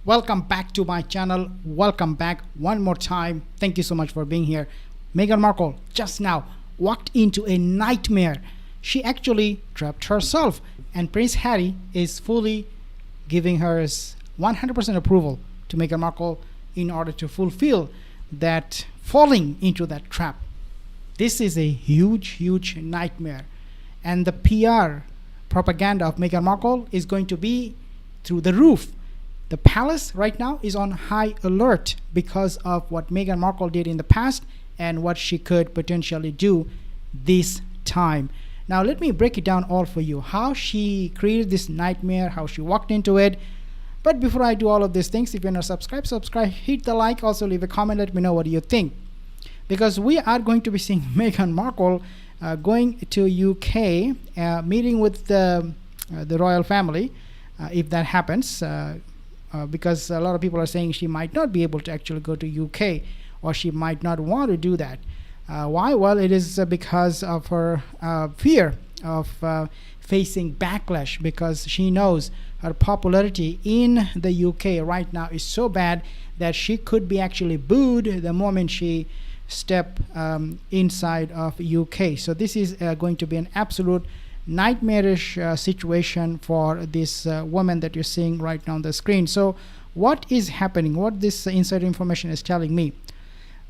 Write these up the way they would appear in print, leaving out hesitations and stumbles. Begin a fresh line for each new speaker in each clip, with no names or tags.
Welcome back to my channel. Welcome back one more time. Thank you so much for being here. Meghan Markle just now walked into a nightmare. She actually trapped herself, and Prince Harry is fully giving her his 100% approval to Meghan Markle in order to fulfill that falling into that trap. This is a huge nightmare, and the PR propaganda of Meghan Markle is going to be through the roof. The palace right now is on high alert because of what Meghan Markle did in the past and what she could potentially do this time. Now let me break it down all for you, how she created this nightmare, how she walked into it. But before I do all of these things, if you're not subscribed, hit the like, also leave a comment, let me know what you think. Because we are going to be seeing Meghan Markle going to UK, meeting with the royal family, if that happens. Because a lot of people are saying she might not be able to actually go to UK, or she might not want to do that. Why? Well, it is because of her fear of facing backlash, because she knows her popularity in the UK right now is so bad that she could be actually booed the moment she step inside of UK. So this is going to be an absolute nightmarish situation for this woman that you're seeing right now on the screen. So what is happening, what this inside information is telling me?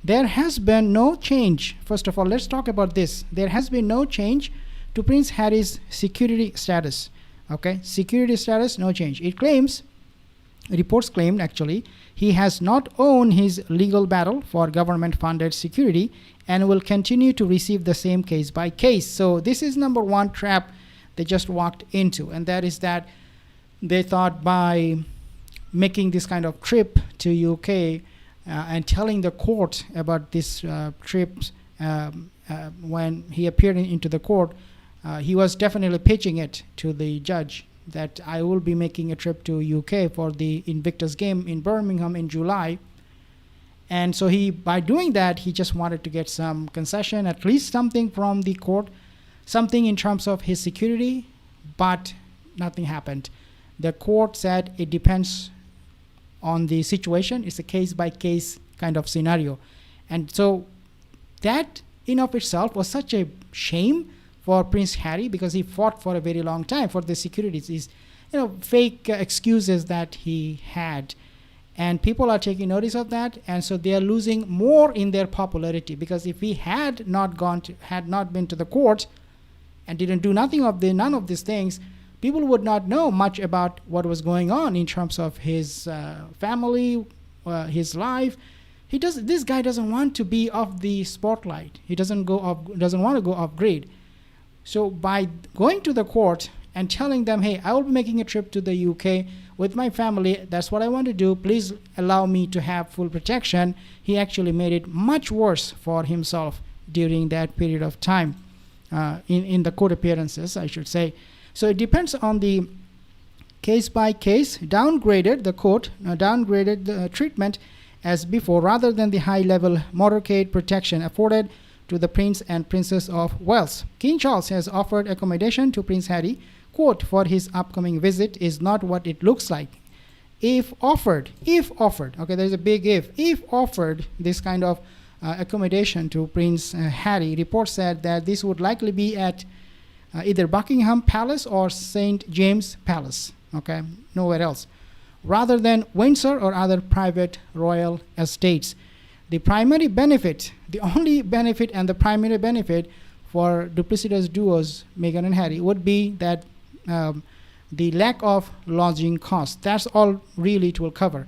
There has been no change. First of all, let's talk about this. There has been no change to Prince Harry's security status. Okay, security status, no change. It claims, reports claimed actually, he has not won his legal battle for government funded security and will continue to receive the same case by case. So this is number one trap they just walked into, and that is that they thought by making this kind of trip to UK and telling the court about this trip when he appeared into the court, he was definitely pitching it to the judge that I will be making a trip to UK for the Invictus game in Birmingham in July. And so by doing that, he just wanted to get some concession, at least something from the court, something in terms of his security, but nothing happened. The court said it depends on the situation. It's a case-by-case kind of scenario. And so that in of itself was such a shame for Prince Harry, because he fought for a very long time for the security. These fake excuses that he had. And people are taking notice of that, and so they are losing more in their popularity, because if he had not been to the court and didn't do none of these things, people would not know much about what was going on in terms of his family, his life. This guy doesn't want to be off the spotlight. He doesn't want to go off grid. So by going to the court and telling them, hey, I will be making a trip to the UK with my family, that's what I want to do, please allow me to have full protection, he actually made it much worse for himself during that period of time in the court appearances, I should say. So it depends on the case by case. The court downgraded the treatment as before, rather than the high level motorcade protection afforded to the Prince and Princess of Wales. King Charles has offered accommodation to Prince Harry, quote, for his upcoming visit is not what it looks like. If offered, okay, there's a big if offered this kind of accommodation to Prince Harry, reports said that this would likely be at either Buckingham Palace or St. James Palace, okay, nowhere else, rather than Windsor or other private royal estates. The primary benefit, the only benefit and the primary benefit for duplicitous duos Meghan and Harry would be that the lack of lodging costs. That's all really it will cover.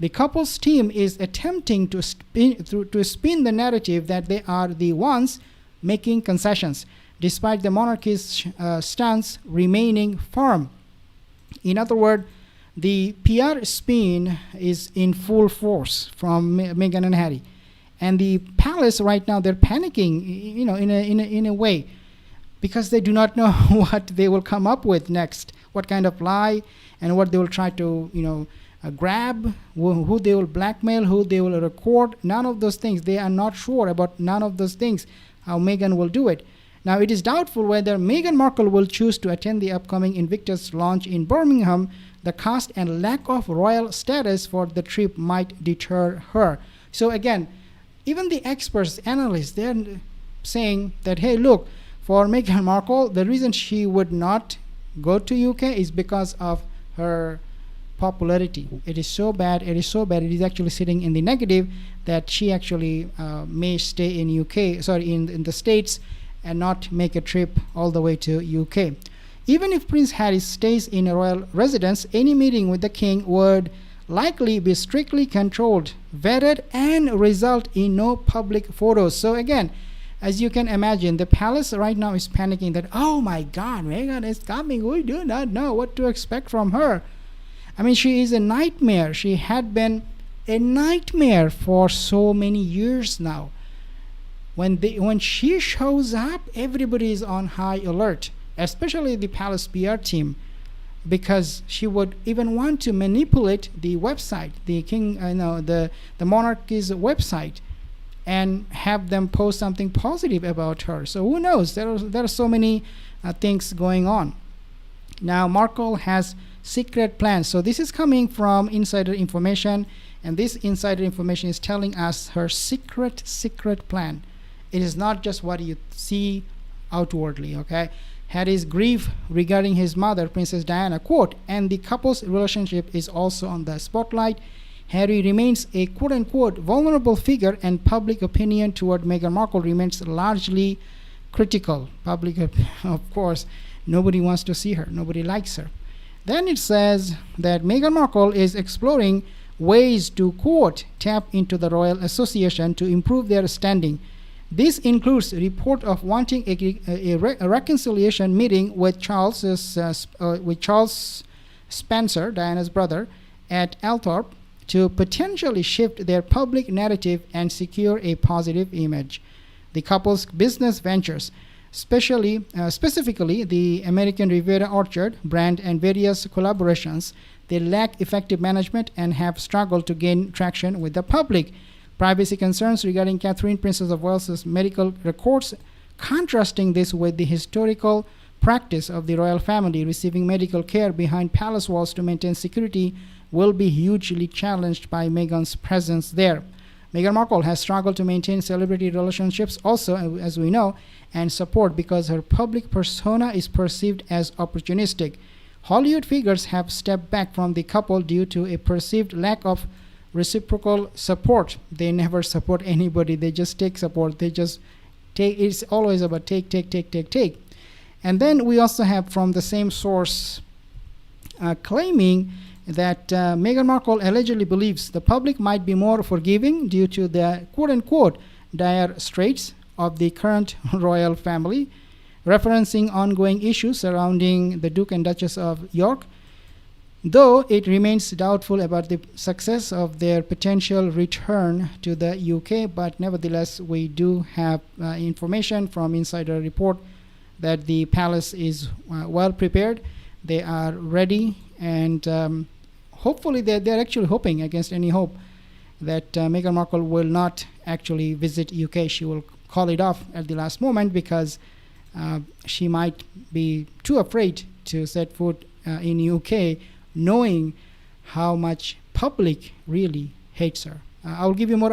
The couple's team is attempting to spin the narrative that they are the ones making concessions, despite the monarchy's stance remaining firm. In other words, the PR spin is in full force from Meghan and Harry, and the palace right now, they're panicking, in a way, because they do not know what they will come up with next, what kind of lie, and what they will try to grab, who they will blackmail, who they will record. None of those things. They are not sure about none of those things, how Meghan will do it. Now, it is doubtful whether Meghan Markle will choose to attend the upcoming Invictus launch in Birmingham, the cost and lack of royal status for the trip might deter her. So again, even the experts, analysts, they're saying that, hey, look, for Meghan Markle, the reason she would not go to UK is because of her popularity. It is so bad, it is so bad, it is actually sitting in the negative that she actually may stay in in the States and not make a trip all the way to UK. Even if Prince Harry stays in a royal residence, any meeting with the king would likely be strictly controlled, vetted, and result in no public photos. So again, as you can imagine, the palace right now is panicking that, oh my God, Meghan is coming. We do not know what to expect from her. I mean, she is a nightmare. She had been a nightmare for so many years now. When she shows up, everybody is on high alert, especially the palace PR team, because she would even want to manipulate the website, the monarchy's website, and have them post something positive about her. So who knows? There are so many things going on. Now, Markle has secret plans. So this is coming from insider information, and this insider information is telling us her secret plan. It is not just what you see outwardly, okay? Harry's grief regarding his mother, Princess Diana, quote, and the couple's relationship is also on the spotlight. Harry remains a quote-unquote vulnerable figure, and public opinion toward Meghan Markle remains largely critical. Of course, nobody wants to see her. Nobody likes her. Then it says that Meghan Markle is exploring ways to, quote, tap into the Royal Association to improve their standing. This includes a report of wanting a reconciliation meeting with Charles Spencer, Diana's brother, at Althorp, to potentially shift their public narrative and secure a positive image. The couple's business ventures, specifically the American Riviera Orchard brand and various collaborations, they lack effective management and have struggled to gain traction with the public. Privacy concerns regarding Catherine, Princess of Wales's medical records, contrasting this with the historical practice of the royal family receiving medical care behind palace walls to maintain security, will be hugely challenged by Meghan's presence there. Meghan Markle has struggled to maintain celebrity relationships also, as we know, and support because her public persona is perceived as opportunistic. Hollywood figures have stepped back from the couple due to a perceived lack of reciprocal support. They never support anybody. They just take support. They just take. It's always about take. And then we also have from the same source claiming that Meghan Markle allegedly believes the public might be more forgiving due to the quote-unquote dire straits of the current royal family, referencing ongoing issues surrounding the Duke and Duchess of York, though it remains doubtful about the success of their potential return to the UK. But nevertheless, we do have information from insider report that the palace is well prepared. They are ready, and hopefully they're actually hoping against any hope that Meghan Markle will not actually visit UK. She will call it off at the last moment because she might be too afraid to set foot in UK, knowing how much public really hates her. I'll give you more